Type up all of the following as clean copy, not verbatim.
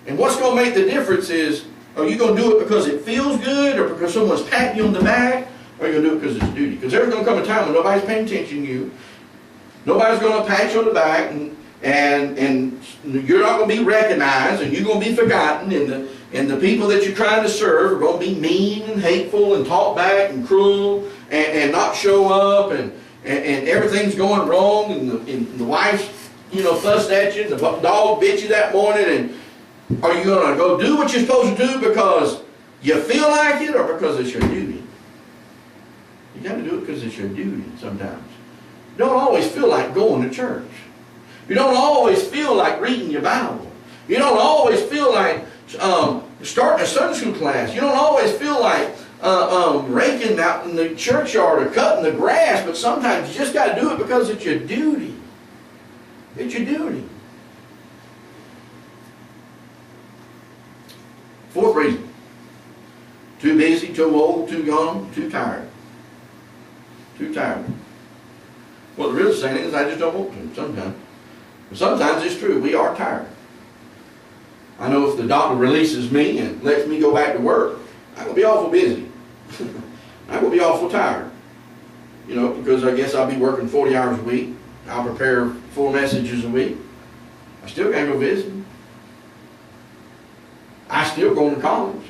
And what's going to make the difference is, are you going to do it because it feels good, or because someone's patting you on the back, or are you going to do it because it's duty? Because there's going to come a time when nobody's paying attention to you. Nobody's going to pat you on the back, and you're not going to be recognized, and you're going to be forgotten, and the people that you're trying to serve are going to be mean and hateful and talk back and cruel and not show up, and everything's going wrong, and the wife's, fussed at you, and the dog bit you that morning, and are you going to go do what you're supposed to do because you feel like it, or because it's your duty? You got to do it because it's your duty sometimes. You don't always feel like going to church. You don't always feel like reading your Bible. You don't always feel like starting a Sunday school class. You don't always feel like raking out in the churchyard or cutting the grass, but sometimes you just got to do it because it's your duty. It's your duty. Fourth reason. Too busy, too old, too young, too tired. Too tired. Well, the real saying is, I just don't want to sometimes. But sometimes it's true. We are tired. I know if the doctor releases me and lets me go back to work, I'm going to be awful busy. I'm going to be awful tired. Because I guess I'll be working 40 hours a week. I'll prepare 4 messages a week. I still got to go visit. I still going to college.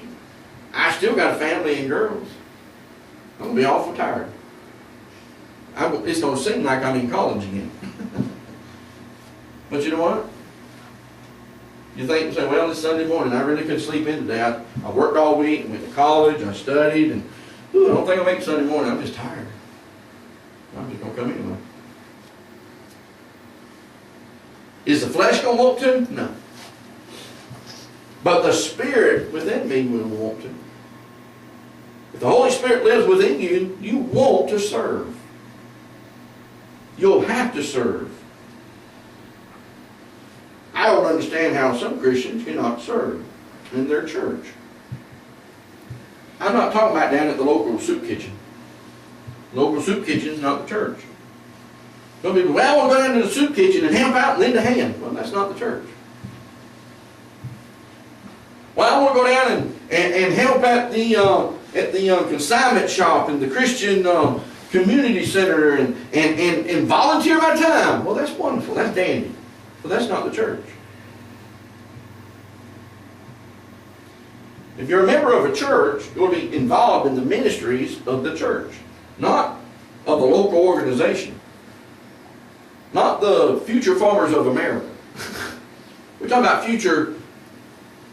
I still got a family and girls. I'm going to be awful tired. It's going to seem like I'm in college again. But you know what? You think and say, well, it's Sunday morning. I really couldn't sleep in today. I worked all week, went to college, I studied, and I don't think I'll make it Sunday morning. I'm just tired. I'm just going to come anyway. Is the flesh going to want to? No. But the Spirit within me will want to. If the Holy Spirit lives within you, you want to serve. You'll have to serve. I don't understand how some Christians cannot serve in their church. I'm not talking about down at the local soup kitchen. The local soup kitchen is not the church. Some people, well, I want to go down to the soup kitchen and help out and lend a hand. Well, that's not the church. Well, I want to go down and help at the consignment shop and the Christian community center and volunteer my time. Well, that's wonderful. That's dandy. But that's not the church. If you're a member of a church, you'll be involved in the ministries of the church, not of the local organization, not the future farmers of America. We're talking about future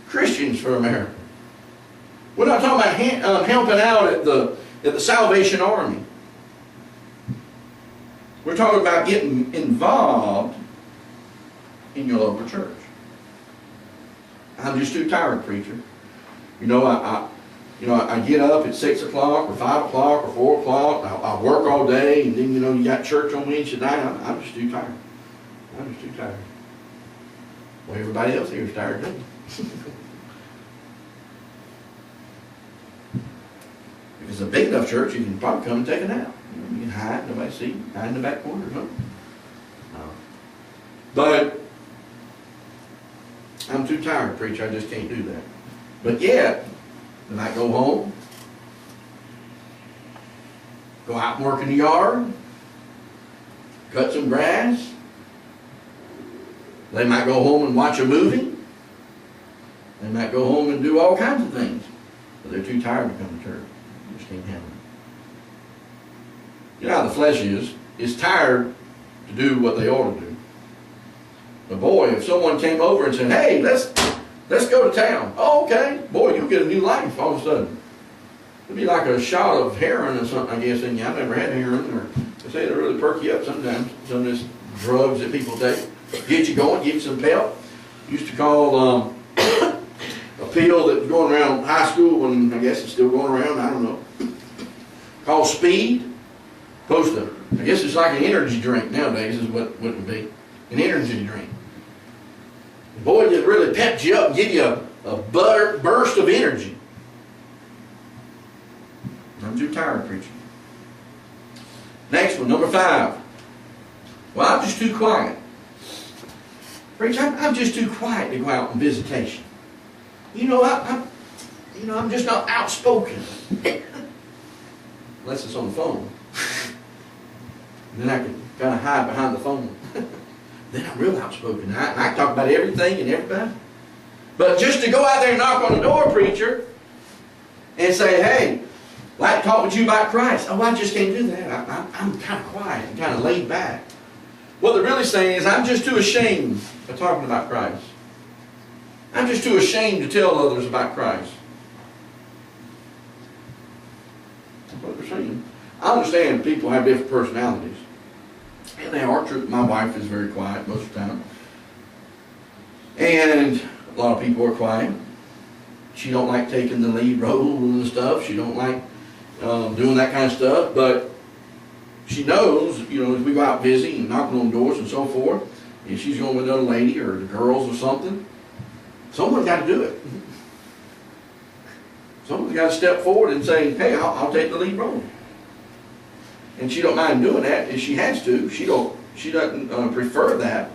Christians for America. We're not talking about helping out at the Salvation Army. We're talking about getting involved in your local church. I'm just too tired, preacher. I get up at 6 o'clock or 5 o'clock or 4 o'clock. I work all day, and then you got church on Wednesday night. I'm just too tired. I'm just too tired. Well, everybody else here is tired too. If it's a big enough church, you can probably come and take a nap. You can hide, nobody see you, hide in the back corner or something. But I'm too tired, preacher. I just can't do that. But yet, then I go home, go out and work in the yard, cut some grass. They might go home and watch a movie. They might go home and do all kinds of things. But they're too tired to come to church. They just can't handle it. You know how the flesh is. It's tired to do what they ought to do. But boy, if someone came over and said, hey, let's go to town. Oh, okay. Boy, you'll get a new life all of a sudden. It'd be like a shot of heroin or something, I guess, in you. I've never had heroin, or they say they really perk you up sometimes. Some of these drugs that people take. Get you going, give you some pep. Used to call a pill that was going around high school, and I guess it's still going around, I don't know. Called Speed. Supposed to, I guess it's like an energy drink nowadays is what it would be. An energy drink. Boy, it just really peps you up and give you a burst of energy. I'm too tired, preacher. Next one, number 5. Well, I'm just too quiet. Preacher, I'm just too quiet to go out on visitation. I'm just not outspoken. Unless it's on the phone. And then I can kind of hide behind the phone. Then I'm real outspoken. I can talk about everything and everybody. But just to go out there and knock on the door, preacher, and say, hey, I'd like to talk with you about Christ. Oh, I just can't do that. I'm kind of quiet and kind of laid back. What they're really saying is, I'm just too ashamed of talking about Christ. I'm just too ashamed to tell others about Christ. That's what they're saying. I understand people have different personalities. And they are true. My wife is very quiet most of the time. And a lot of people are quiet. She don't like taking the lead role and stuff. She don't like doing that kind of stuff. But she knows, as we go out busy and knocking on doors and so forth, if she's going with another lady or the girls or something, someone's got to do it. Someone's got to step forward and say, hey, I'll take the lead role. And she don't mind doing that if she has to. She doesn't prefer that.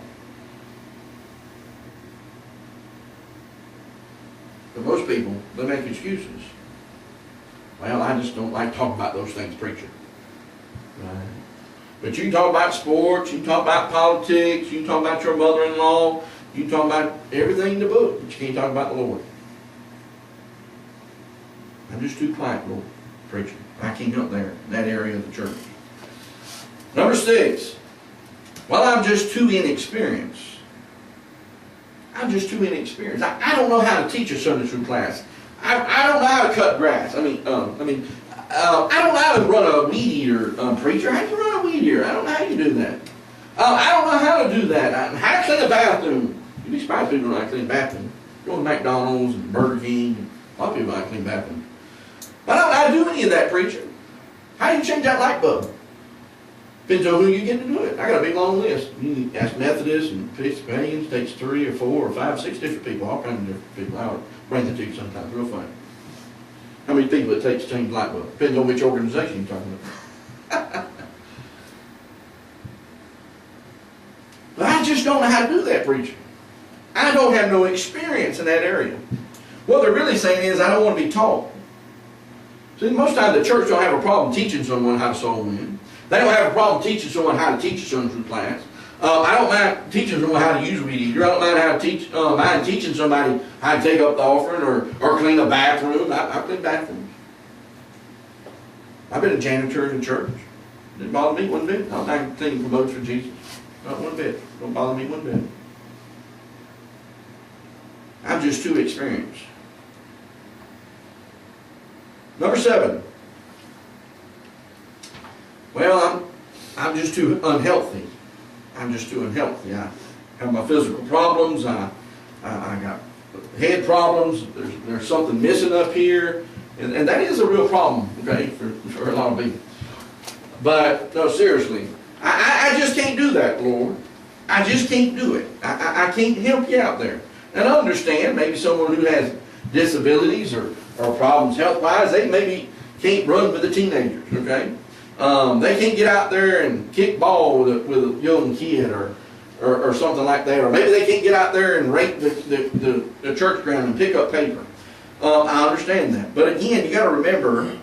But most people, they make excuses. Well, I just don't like talking about those things, preacher. Right? But you can talk about sports, you can talk about politics, you can talk about your mother-in-law, you can talk about everything in the book, but you can't talk about the Lord. I'm just too quiet, Lord, preacher. I can't help there, in that area of the church. Number 6. Well, I'm just too inexperienced. I'm just too inexperienced. I don't know how to teach a Sunday school class. I don't know how to cut grass. I don't know how to run a weed eater, preacher. How do you run a weed eater? I don't know how you do that. I don't know how to do that. How to clean a bathroom. You'd be surprised people don't know how to clean a bathroom. Go to McDonald's and Burger King. A lot of people know how to clean a bathroom. But I don't know how to do any of that, preacher. How do you change that light bulb? Depends on who you get to do it. I got a big long list. You can ask Methodists and Episcopalians. Takes 3 or 4 or 5, 6 different people, all kinds of different people. I'll bring it to you sometimes, real funny. How many people it takes to change the light bulb? Depends on which organization you're talking about. But I just don't know how to do that, preacher. I don't have no experience in that area. What they're really saying is, I don't want to be taught. See, most times the church don't have a problem teaching someone how to soul win. They don't have a problem teaching someone how to teach a Sunday school class. I don't mind teaching someone how to use a weed eater. I don't mind teaching somebody how to take up the offering or clean a bathroom. I clean bathrooms. I've been a janitor in church. Didn't bother me one bit. I'm not cleaning commodes for Jesus. Not one bit. Don't bother me one bit. I'm just too experienced. Number 7. Well, I'm just too unhealthy. I'm just too unhealthy. I have my physical problems. I got head problems. There's something missing up here. And that is a real problem, okay, for a lot of people. But, no, seriously, I just can't do that, Lord. I just can't do it. I can't help you out there. And I understand maybe someone who has disabilities or problems health-wise, they maybe can't run with the teenagers, okay? They can't get out there and kick ball with a young kid or something like that. Or maybe they can't get out there and rake the church ground and pick up paper. I understand that. But again, you got to remember,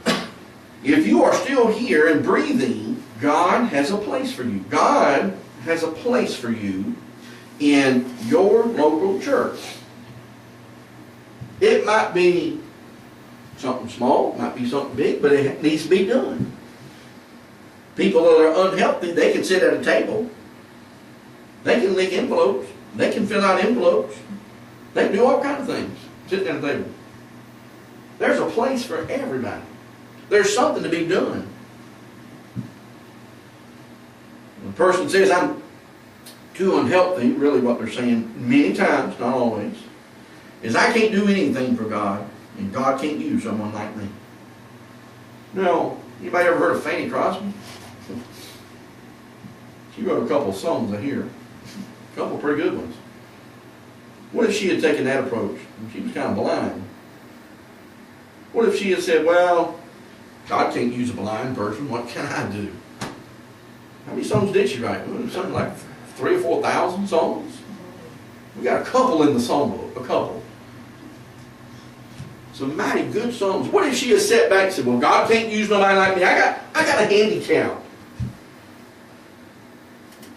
if you are still here and breathing, God has a place for you. God has a place for you in your local church. It might be something small, it might be something big, but it needs to be done. People that are unhealthy, they can sit at a table. They can lick envelopes. They can fill out envelopes. They can do all kinds of things sitting at a table. There's a place for everybody. There's something to be done. When a person says, I'm too unhealthy, really what they're saying many times, not always, is I can't do anything for God, and God can't use someone like me. Now, anybody ever heard of Fanny Crosby? She wrote a couple of songs I hear. A couple of pretty good ones. What if she had taken that approach? She was kind of blind. What if she had said, well, God can't use a blind person. What can I do? How many songs did she write? Something like 3,000 or 4,000 songs. We got a couple in the songbook. A couple. some mighty good songs. What if she has sat back and said, well, God can't use nobody like me. I got a handicap.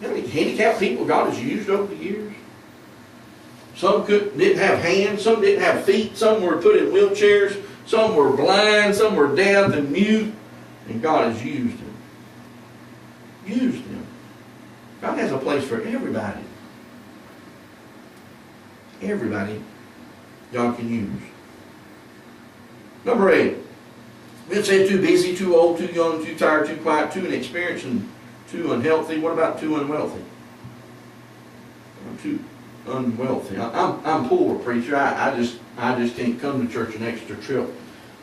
You know how many handicapped people God has used over the years? Some didn't have hands, some didn't have feet, some were put in wheelchairs, some were blind, some were deaf and mute, and God has used them. Used them. God has a place for everybody. Everybody God can use. Number 8. We have said too busy, too old, too young, too tired, too quiet, too inexperienced, and too unhealthy. What about too unwealthy? Too unwealthy. I'm poor, preacher. I just can't come to church an extra trip.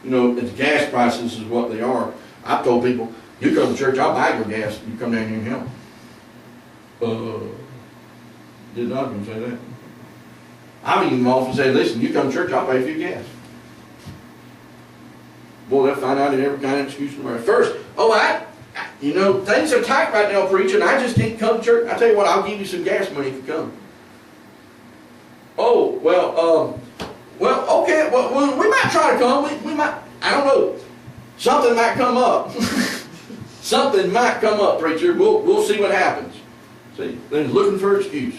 You know, the gas prices is what they are. I've told people, you come to church, I'll buy your gas. You come down here and help. Did not even say that. I've even often said, listen, you come to church, I'll pay for your gas. Boy, they'll find out in every kind of excuse in the world. First, you know, things are tight right now, preacher, and I just can't come to church. I tell you what, I'll give you some gas money if you come. Oh, well, okay, well, we might try to come. We might, I don't know. Something might come up. Something might come up, preacher. We'll see what happens. See, they're looking for an excuse.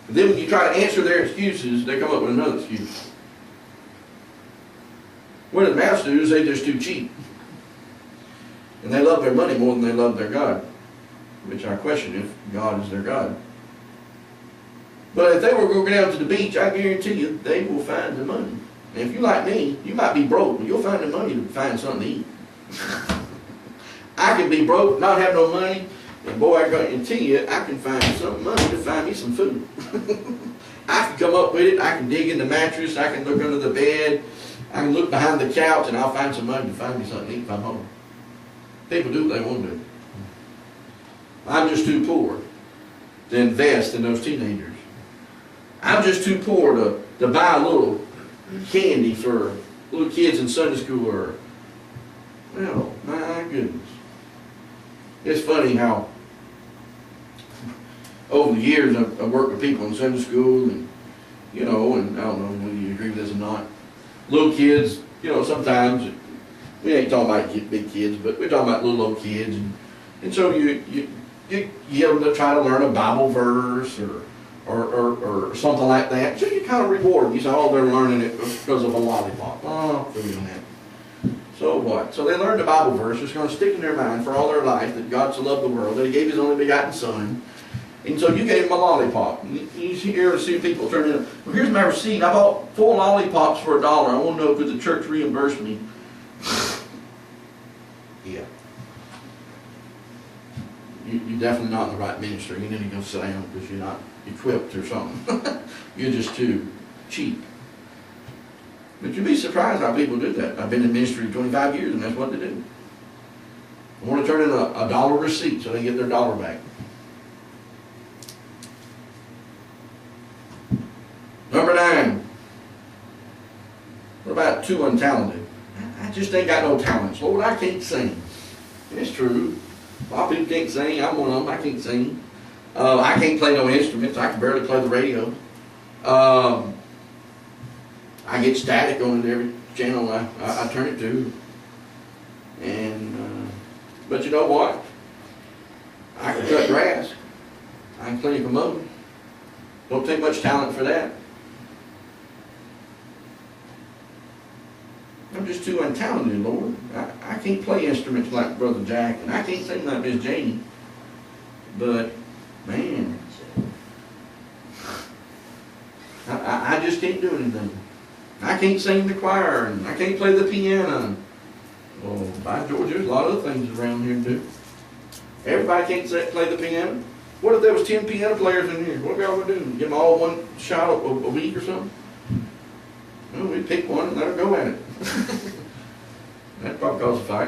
And then when you try to answer their excuses, they come up with another excuse. What it amounts to is they're just too cheap. And they love their money more than they love their God. Which I question if God is their God. But if they were going down to the beach, I guarantee you, they will find the money. And if you're like me, you might be broke, but you'll find the money to find something to eat. I can be broke, not have no money, and boy, I guarantee you, I can find some money to find me some food. I can come up with it, I can dig in the mattress, I can look under the bed, I can look behind the couch, and I'll find some money to find me something to eat if I'm home. People do what they want to do. I'm just too poor to invest in those teenagers. I'm just too poor to buy a little candy for little kids in Sunday school or, well, my goodness. It's funny how over the years I've worked with people in Sunday school and, you know, and I don't know whether you agree with this or not. Little kids, you know, sometimes, we ain't talking about big kids, but we're talking about little old kids. And so you get them to try to learn a Bible verse or something like that. So you kind of reward them. You say, oh, they're learning it because of a lollipop. Oh, feeling that. So what? So they learned the Bible verse. It's going to stick in their mind for all their life that God so loved the world that He gave His only begotten Son. And so you gave them a lollipop. You hear see people turn in, well, here's my receipt. I bought 4 lollipops for $1. I want to know, could the church reimburse me? Yeah. You're definitely not in the right ministry. You need to go sit down because you're not equipped or something. You're just too cheap. But you'd be surprised how people do that. I've been in ministry 25 years and that's what they do. They want to turn in a $1 receipt so they get their $1 back. Number 9. What about too untalented? I just ain't got no talents. Lord, I can't sing. It's true. A lot of people can't sing. I'm one of them. I can't sing. I can't play no instruments. I can barely play the radio. I get static on every channel I turn it to. And but you know what? I can cut grass. I can clean a commode. Don't take much talent for that. I'm just too untalented, Lord. I can't play instruments like Brother Jack, and I can't sing like Miss Janie. But, man, I just can't do anything. I can't sing the choir, and I can't play the piano. Well, by George, there's a lot of other things around here to do. Everybody can't play the piano. What if there was 10 piano players in here? What are y'all going to do? Give them all one shot a week or something? Well, we'd pick one and let her go at it. That'd probably cause a fight.